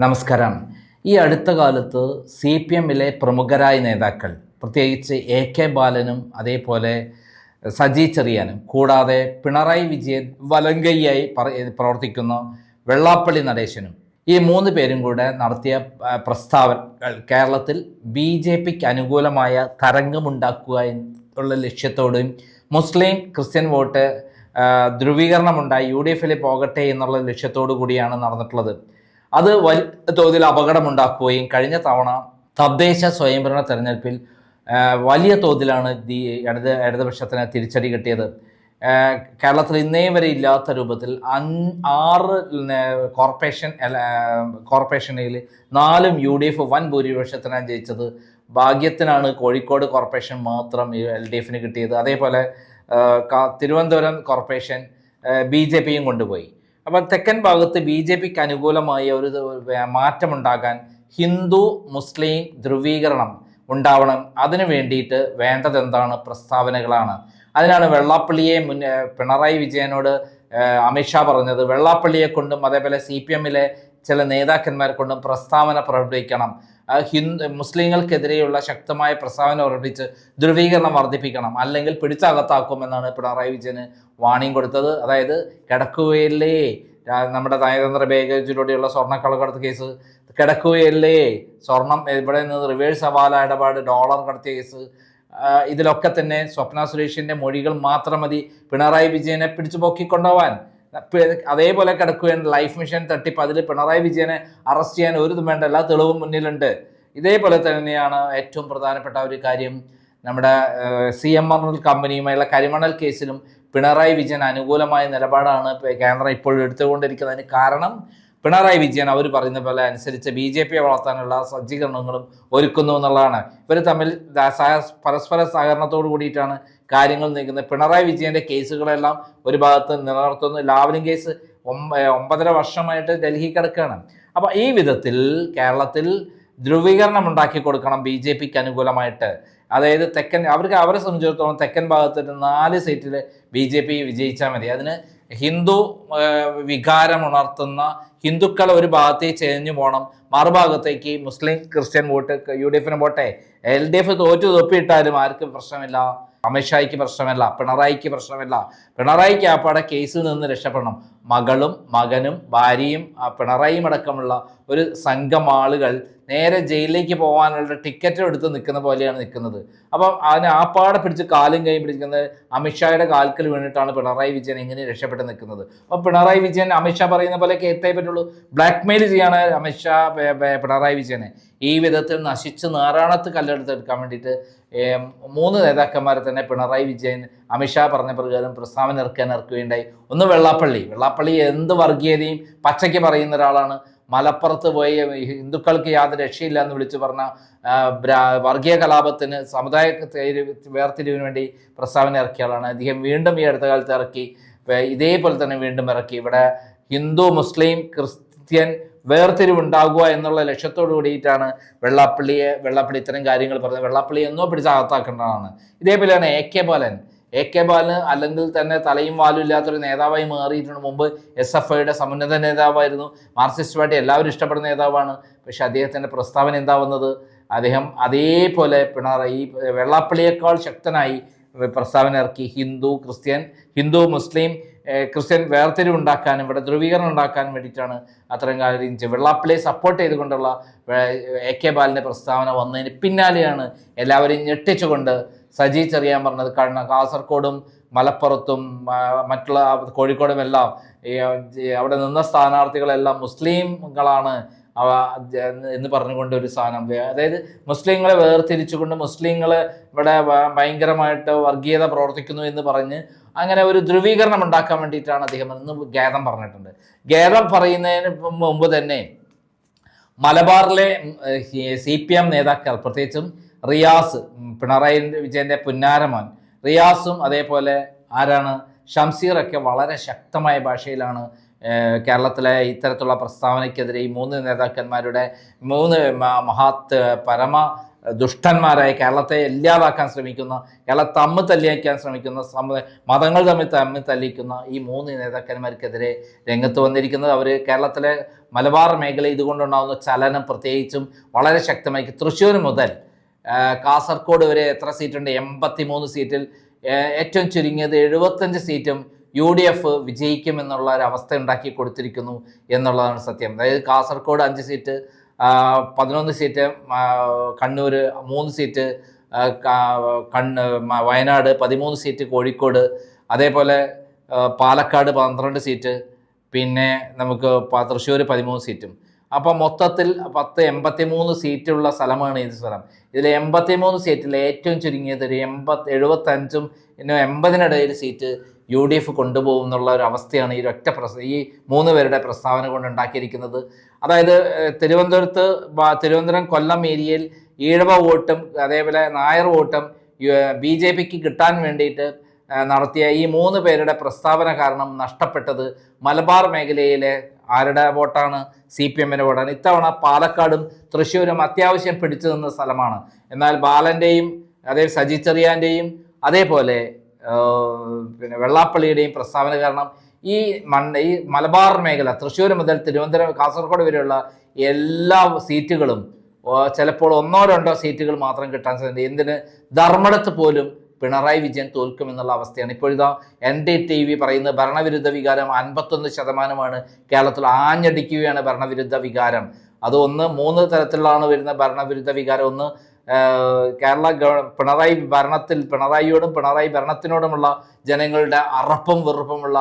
നമസ്കാരം. ഈ അടുത്ത കാലത്ത് CPM-ലെ പ്രമുഖരായ നേതാക്കൾ, പ്രത്യേകിച്ച് AK ബാലനും അതേപോലെ സജി ചെറിയാനും കൂടാതെ പിണറായി വിജയൻ വലങ്കയ്യായി പ്രവർത്തിക്കുന്ന വെള്ളാപ്പള്ളി നടേശനും ഈ മൂന്ന് പേരും കൂടെ നടത്തിയ പ്രസ്താവനകൾ കേരളത്തിൽ BJPക്ക് അനുകൂലമായ തരംഗമുണ്ടാക്കുക എന്നുള്ള ലക്ഷ്യത്തോടും മുസ്ലിം ക്രിസ്ത്യൻ വോട്ട് ധ്രുവീകരണമുണ്ടായി UDF-ൽ പോകട്ടെ എന്നുള്ള ലക്ഷ്യത്തോടു കൂടിയാണ് നടന്നിട്ടുള്ളത്. അത് വലിയ തോതിൽ അപകടമുണ്ടാക്കുകയും കഴിഞ്ഞ തവണ തദ്ദേശ സ്വയംഭരണ തെരഞ്ഞെടുപ്പിൽ വലിയ തോതിലാണ് ഇടതുപക്ഷത്തിന് തിരിച്ചടി കിട്ടിയത്. കേരളത്തിൽ ഇന്നേ വരെ ഇല്ലാത്ത രൂപത്തിൽ 6 കോർപ്പറേഷനിൽ 4 UDF വൻ ഭൂരിപക്ഷത്തിനാണ് ജയിച്ചത്. ഭാഗ്യത്തിനാണ് കോഴിക്കോട് കോർപ്പറേഷൻ മാത്രം LDF-ന് കിട്ടിയത്. അതേപോലെ തിരുവനന്തപുരം കോർപ്പറേഷൻ BJPയും കൊണ്ടുപോയി. അപ്പോൾ തെക്കൻ ഭാഗത്ത് BJPക്ക് അനുകൂലമായ ഒരു മാറ്റമുണ്ടാകാൻ ഹിന്ദു മുസ്ലിം ധ്രുവീകരണം ഉണ്ടാവണം. അതിനു വേണ്ടിയിട്ട് വേണ്ടത് എന്താണ്? പ്രസ്താവനകളാണ്. അതിനാണ് വെള്ളാപ്പള്ളിയെ പിണറായി വിജയനോട് അമിത്ഷാ പറഞ്ഞത്. വെള്ളാപ്പള്ളിയെ കൊണ്ടും അതേപോലെ CPM-ലെ ചില നേതാക്കന്മാരെ കൊണ്ടും പ്രസ്താവന പുറപ്പെടുവിക്കണം. മുസ്ലിങ്ങൾക്കെതിരെയുള്ള ശക്തമായ പ്രസ്താവന പുറപ്പെടുവിച്ച് ധ്രുവീകരണം വർദ്ധിപ്പിക്കണം, അല്ലെങ്കിൽ പിടിച്ചകത്താക്കുമെന്നാണ് പിണറായി വിജയന് വാണിംഗ് കൊടുത്തത്. അതായത് കിടക്കുകയല്ലേ നമ്മുടെ നയതന്ത്ര ബാഗേജിലൂടെയുള്ള സ്വർണ്ണക്കള്ളക്കടത്ത് കേസ്, കിടക്കുകയല്ലേ സ്വർണം ഇവിടെ നിന്ന് റിവേഴ്സ് ഹവാല ഇടപാട്, ഡോളർ കടത്തിയ കേസ്, ഇതിലൊക്കെ തന്നെ സ്വപ്ന സുരേഷിൻ്റെ മൊഴികൾ മാത്രം മതി പിണറായി വിജയനെ പിടിച്ചു പൊക്കിക്കൊണ്ടുപോവാൻ. അതേപോലെ കിടക്കുകയാണ് ലൈഫ് മിഷൻ തട്ടിപ്പ്. അതിൽ പിണറായി വിജയനെ അറസ്റ്റ് ചെയ്യാൻ ഒരു ഇതും വേണ്ട, എല്ലാ തെളിവും മുന്നിലുണ്ട്. ഇതേപോലെ തന്നെയാണ് ഏറ്റവും പ്രധാനപ്പെട്ട ഒരു കാര്യം, നമ്മുടെ CMRL കമ്പനിയുമായുള്ള കരിമണൽ കേസിലും പിണറായി വിജയൻ അനുകൂലമായ നിലപാടാണ് കേന്ദ്രം ഇപ്പോൾ എടുത്തുകൊണ്ടിരിക്കുന്നതിന് കാരണം പിണറായി വിജയൻ അവർ പറയുന്ന പോലെ അനുസരിച്ച് BJPയെ വളർത്താനുള്ള സജ്ജീകരണങ്ങളും ഒരുക്കുന്നു എന്നുള്ളതാണ്. ഇവർ തമ്മിൽ പരസ്പര സഹകരണത്തോടു കൂടിയിട്ടാണ് കാര്യങ്ങൾ നീക്കുന്നത്. പിണറായി വിജയൻ്റെ കേസുകളെല്ലാം ഒരു ഭാഗത്ത് നിലനിർത്തുന്നു. ലാവ്ലിൻ കേസ് 9.5 വർഷമായിട്ട് ഡൽഹി കിടക്കുകയാണ്. അപ്പോൾ ഈ വിധത്തിൽ കേരളത്തിൽ ധ്രുവീകരണം ഉണ്ടാക്കി കൊടുക്കണം BJPക്ക് അനുകൂലമായിട്ട്. അതായത് അവരെ സംബന്ധിച്ചിടത്തോളം തെക്കൻ ഭാഗത്ത് 4 സീറ്റിൽ BJP വിജയിച്ചാൽ മതി. അതിന് ഹിന്ദു വികാരം ഉണർത്തുന്ന ഹിന്ദുക്കൾ ഒരു ഭാഗത്തേക്ക് ചെരിഞ്ഞു പോകണം, മറുഭാഗത്തേക്ക് മുസ്ലിം ക്രിസ്ത്യൻ വോട്ട് UDF-ന് പോട്ടെ. LDF തോറ്റു തൊപ്പിയിട്ടാലും ആർക്കും പ്രശ്നമില്ല, അമിത്ഷായ്ക്ക് പ്രശ്നമല്ല, പിണറായിക്ക് പ്രശ്നമല്ല. പിണറായിക്ക് ആപ്പാടെ കേസിൽ നിന്ന് രക്ഷപ്പെടണം. മകളും മകനും ഭാര്യയും പിണറായിയും അടക്കമുള്ള ഒരു സംഘം ആളുകൾ നേരെ ജയിലിലേക്ക് പോകാനുള്ള ടിക്കറ്റ് എടുത്ത് നിൽക്കുന്ന പോലെയാണ് നിൽക്കുന്നത്. അപ്പം അതിനെ ആപ്പാടെ പിടിച്ച് കാലും കൈയും പിടിക്കുന്നത് അമിത്ഷായുടെ കാൽക്കൽ വീണിട്ടാണ് പിണറായി വിജയൻ എങ്ങനെ രക്ഷപ്പെട്ട് നിൽക്കുന്നത്. അപ്പം പിണറായി വിജയൻ അമിത്ഷാ പറയുന്ന പോലെ കേട്ടേ പറ്റുള്ളൂ. ബ്ലാക്ക്മെയിൽ ചെയ്യാണ് അമിത്ഷാ പിണറായി വിജയനെ. ഈ വിധത്തിൽ നശിച്ച് നാറാണത്ത് കല്ലെടുത്തെടുക്കാൻ വേണ്ടിയിട്ട് 3 നേതാക്കന്മാരെ തന്നെ പിണറായി വിജയൻ അമിത്ഷാ പറഞ്ഞ പ്രകാരം പ്രസ്താവന ഇറക്കുകയുണ്ടായി. ഒന്ന് വെള്ളാപ്പള്ളി എന്ത് വർഗീയതയും പച്ചയ്ക്ക് പറയുന്ന ഒരാളാണ്. മലപ്പുറത്ത് പോയി ഹിന്ദുക്കൾക്ക് യാതൊരു രക്ഷയില്ല എന്ന് വിളിച്ചു പറഞ്ഞ വർഗീയ കലാപത്തിന് സമുദായ വേർതിരിവിന് വേണ്ടി പ്രസ്താവന ഇറക്കിയ ആളാണ് അദ്ദേഹം. വീണ്ടും ഈ അടുത്ത കാലത്ത് ഇറക്കി, ഇതേപോലെ തന്നെ വീണ്ടും ഇറക്കി. ഇവിടെ ഹിന്ദു മുസ്ലിം ക്രിസ്ത്യൻ വേർതിരിവുണ്ടാകുക എന്നുള്ള ലക്ഷ്യത്തോടു കൂടിയിട്ടാണ് വെള്ളാപ്പള്ളി ഇത്തരം കാര്യങ്ങൾ പറഞ്ഞത്. വെള്ളാപ്പള്ളി എന്നോ പിടിച്ച് അകത്താക്കേണ്ടതാണ്. ഇതേപോലെയാണ് AK ബാലൻ അല്ലെങ്കിൽ തന്നെ തലയും വാലും ഇല്ലാത്തൊരു നേതാവായി മാറിയിട്ടുണ്ട്. മുമ്പ് SFIയുടെ സമുന്നത നേതാവായിരുന്നു. മാർക്സിസ്റ്റ് പാർട്ടി എല്ലാവരും ഇഷ്ടപ്പെടുന്ന നേതാവാണ്. പക്ഷെ അദ്ദേഹത്തിൻ്റെ പ്രസ്താവന എന്താ വന്നത്? അദ്ദേഹം അതേപോലെ പിണറായി വെള്ളാപ്പള്ളിയേക്കാൾ ശക്തനായി പ്രസ്താവന ഇറക്കി. ഹിന്ദു മുസ്ലിം ക്രിസ്ത്യൻ വേർതിരിവുണ്ടാക്കാനും ഇവിടെ ധ്രുവീകരണം ഉണ്ടാക്കാനും വേണ്ടിയിട്ടാണ് അത്തരം കാര്യം ചെയ്ത് വെള്ളാപ്പള്ളിയെ സപ്പോർട്ട് ചെയ്തുകൊണ്ടുള്ള AK ബാലൻ്റെ പ്രസ്താവന വന്നതിന് പിന്നാലെയാണ് എല്ലാവരെയും ഞെട്ടിച്ചുകൊണ്ട് സജി ചെറിയാൻ പറഞ്ഞത്. കാരണം കാസർഗോഡും മലപ്പുറത്തും മറ്റുള്ള കോഴിക്കോടും എല്ലാം അവിടെ നിന്ന സ്ഥാനാർത്ഥികളെല്ലാം മുസ്ലിങ്ങളാണ് എന്ന് പറഞ്ഞുകൊണ്ട് ഒരു സാധനം, അതായത് മുസ്ലിങ്ങളെ വേർതിരിച്ചുകൊണ്ട് മുസ്ലിങ്ങൾ ഇവിടെ ഭയങ്കരമായിട്ട് വർഗീയത പ്രവർത്തിക്കുന്നു എന്ന് പറഞ്ഞ് അങ്ങനെ ഒരു ധ്രുവീകരണം ഉണ്ടാക്കാൻ വേണ്ടിയിട്ടാണ് അദ്ദേഹം ഇന്ന് ഖേദം പറഞ്ഞിട്ടുണ്ട്. ഖേദം പറയുന്നതിന് മുമ്പ് തന്നെ മലബാറിലെ CPM നേതാക്കൾ, പ്രത്യേകിച്ചും റിയാസ്, പിണറായി വിജയൻ്റെ പുന്നാരമോൻ റിയാസും അതേപോലെ ഷംസീറൊക്കെ വളരെ ശക്തമായ ഭാഷയിലാണ് കേരളത്തിലെ ഇത്തരത്തിലുള്ള പ്രസ്താവനയ്ക്കെതിരെ ഈ 3 നേതാക്കന്മാരുടെ 3 പരമ ദുഷ്ടന്മാരായ കേരളത്തെ ഇല്ലാതാക്കാൻ ശ്രമിക്കുന്ന, കേരളത്തെ തമ്മിൽ തല്ലിയാക്കാൻ ശ്രമിക്കുന്ന, മതങ്ങൾ തമ്മിൽ തല്ലിക്കുന്ന ഈ 3 നേതാക്കന്മാർക്കെതിരെ രംഗത്ത് വന്നിരിക്കുന്നത്. അവർ കേരളത്തിലെ മലബാർ മേഖല ഇതുകൊണ്ടുണ്ടാകുന്ന ചലനം പ്രത്യേകിച്ചും വളരെ ശക്തമായി തൃശ്ശൂർ മുതൽ കാസർഗോഡ് വരെ എത്ര സീറ്റുണ്ട്? 83 സീറ്റിൽ ഏറ്റവും ചുരുങ്ങിയത് 75 സീറ്റും UDF വിജയിക്കുമെന്നുള്ള ഒരു അവസ്ഥ ഉണ്ടാക്കി കൊടുത്തിരിക്കുന്നു എന്നുള്ളതാണ് സത്യം. അതായത് Kasaragod 5 seat, 11 seat Kannur, 3 seat Wayanad, 13 seat Kozhikode, അതേപോലെ പാലക്കാട് 12 സീറ്റ്, പിന്നെ നമുക്ക് തൃശ്ശൂർ 13 സീറ്റും. അപ്പം മൊത്തത്തിൽ 83 സീറ്റുള്ള സ്ഥലമാണ് ഈ സ്ഥലം. ഇതിൽ 83 സീറ്റിൽ ഏറ്റവും ചുരുങ്ങിയത് ഒരു 75-ഉം 80-നിടയിൽ സീറ്റ് UDF കൊണ്ടുപോകും എന്നുള്ള ഒരു അവസ്ഥയാണ് ഈ ഈ 3 പേരുടെ പ്രസ്താവന കൊണ്ട് ഉണ്ടാക്കിയിരിക്കുന്നത്. അതായത് തിരുവനന്തപുരം കൊല്ലം ഏരിയയിൽ ഈഴവ വോട്ടും അതേപോലെ നായർ വോട്ടും BJPക്ക് കിട്ടാൻ വേണ്ടിയിട്ട് നടത്തിയ ഈ 3 പേരുടെ പ്രസ്താവന കാരണം നഷ്ടപ്പെട്ടത് മലബാർ മേഖലയിലെ ആരുടെ വോട്ടാണ്? CPMൻ്റെ വോട്ടാണ്. ഇത്തവണ പാലക്കാടും തൃശ്ശൂരും അത്യാവശ്യം പിടിച്ചു നിന്ന സ്ഥലമാണ്. എന്നാൽ ബാലൻ്റെയും സജി ചെറിയാൻ്റെയും അതേപോലെ പിന്നെ വെള്ളാപ്പള്ളിയുടെയും പ്രസ്താവന കാരണം ഈ മലബാർ മേഖല തൃശ്ശൂർ മുതൽ തിരുവനന്തപുരം കാസർഗോഡ് വരെയുള്ള എല്ലാ സീറ്റുകളും ചിലപ്പോൾ 1-2 സീറ്റുകൾ മാത്രം കിട്ടാൻ സാധ്യത. എന്തിന്? ധർമ്മടത്ത് പോലും പിണറായി വിജയൻ തോൽക്കുമെന്നുള്ള അവസ്ഥയാണ്. ഇപ്പോഴിതാ NDTV പറയുന്നത് ഭരണവിരുദ്ധ വികാരം 51% കേരളത്തിൽ ആഞ്ഞടിക്കുകയാണ്. ഭരണവിരുദ്ധ വികാരം അത് 3 തരത്തിലാണ് വരുന്ന ഭരണവിരുദ്ധ വികാരം. ഒന്ന്, കേരള പിണറായിയോടും പിണറായി ഭരണത്തിനോടുമുള്ള ജനങ്ങളുടെ അറപ്പും വെറുപ്പുമുള്ള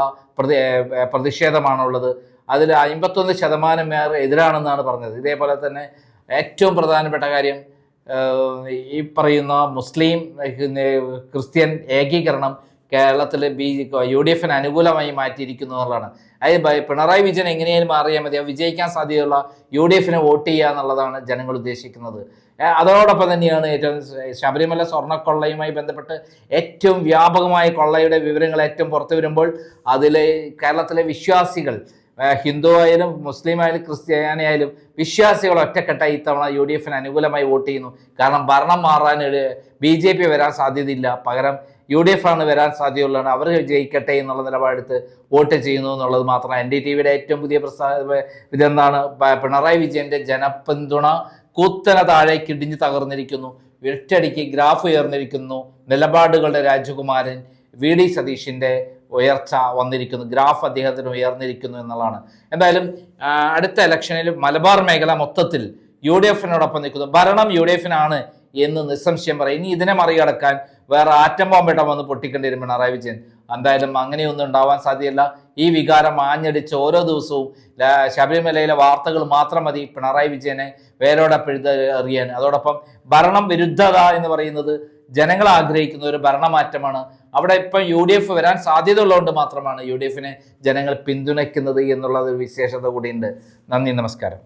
പ്രതിഷേധമാണുള്ളത്. അതിൽ 51% എതിരാണെന്നാണ് പറഞ്ഞത്. ഇതേപോലെ തന്നെ ഏറ്റവും പ്രധാനപ്പെട്ട കാര്യം ഈ പറയുന്ന മുസ്ലിം ക്രിസ്ത്യൻ ഏകീകരണം കേരളത്തിൽ UDFന് അനുകൂലമായി മാറ്റിയിരിക്കുന്നു എന്നുള്ളതാണ്. അതായത് പിണറായി വിജയൻ എങ്ങനെയാലും മാറിയാൽ മതി, വിജയിക്കാൻ സാധ്യതയുള്ള UDFന് വോട്ട് ചെയ്യുക എന്നുള്ളതാണ് ജനങ്ങൾ ഉദ്ദേശിക്കുന്നത്. അതോടൊപ്പം തന്നെയാണ് ഏറ്റവും ശബരിമല സ്വർണ്ണക്കൊള്ളയുമായി ബന്ധപ്പെട്ട് ഏറ്റവും വ്യാപകമായ കൊള്ളയുടെ വിവരങ്ങൾ ഏറ്റവും പുറത്തു വരുമ്പോൾ അതിൽ കേരളത്തിലെ വിശ്വാസികൾ, ഹിന്ദു ആയാലും മുസ്ലിം ആയാലും ക്രിസ്ത്യാനിയായാലും വിശ്വാസികൾ ഒറ്റക്കെട്ടായി ഇത്തവണ UDFന് അനുകൂലമായി വോട്ട് ചെയ്യുന്നു. കാരണം ഭരണം മാറാൻ BJP വരാൻ സാധ്യതയില്ല, പകരം UDF ആണ് വരാൻ സാധ്യതയുള്ളതാണ്. അവർ ജയിക്കട്ടെ എന്നുള്ള നിലപാടെടുത്ത് വോട്ട് ചെയ്യുന്നു എന്നുള്ളത് മാത്രമാണ്. NDTVയുടെ ഏറ്റവും പുതിയ ഇതെന്താണ്? പിണറായി വിജയന്റെ ജനപിന്തുണ കുത്തനെ താഴേക്ക് ഇടിഞ്ഞു തകർന്നിരിക്കുന്നു. ഒറ്റയടിക്ക് ഗ്രാഫ് ഉയർന്നിരിക്കുന്നു. നിലപാടുകളുടെ രാജകുമാരൻ VD സതീഷിൻ്റെ ഉയർച്ച വന്നിരിക്കുന്നു. ഗ്രാഫ് അദ്ദേഹത്തിന് ഉയർന്നിരിക്കുന്നു എന്നുള്ളതാണ്. എന്തായാലും അടുത്ത ഇലക്ഷനിൽ മലബാർ മേഖല മൊത്തത്തിൽ UDFനോടൊപ്പം നിൽക്കുന്നു. ഭരണം UDFനാണ് എന്ന് നിസ്സംശയം പറയും. ഇനി ഇതിനെ മറികടക്കാൻ വേറെ ആറ്റം ബോംബേട്ടം വന്ന് പൊട്ടിക്കേണ്ടി വരും പിണറായി വിജയൻ. എന്തായാലും അങ്ങനെയൊന്നും ഉണ്ടാവാൻ സാധ്യതയില്ല. ഈ വികാരം ആഞ്ഞടിച്ച് ഓരോ ദിവസവും ശബരിമലയിലെ വാർത്തകൾ മാത്രം മതി പിണറായി വിജയനെ വേരോടെ പിഴുതെറിയാൻ. അതോടൊപ്പം ഭരണം വിരുദ്ധത എന്ന് പറയുന്നത് ജനങ്ങൾ ആഗ്രഹിക്കുന്ന ഒരു ഭരണമാറ്റമാണ്. അവിടെ ഇപ്പം UDF വരാൻ സാധ്യത ഉള്ളതുകൊണ്ട് മാത്രമാണ് UDFനെ ജനങ്ങൾ പിന്തുണയ്ക്കുന്നത് എന്നുള്ളത് വിശേഷത കൂടിയുണ്ട്. നന്ദി, നമസ്കാരം.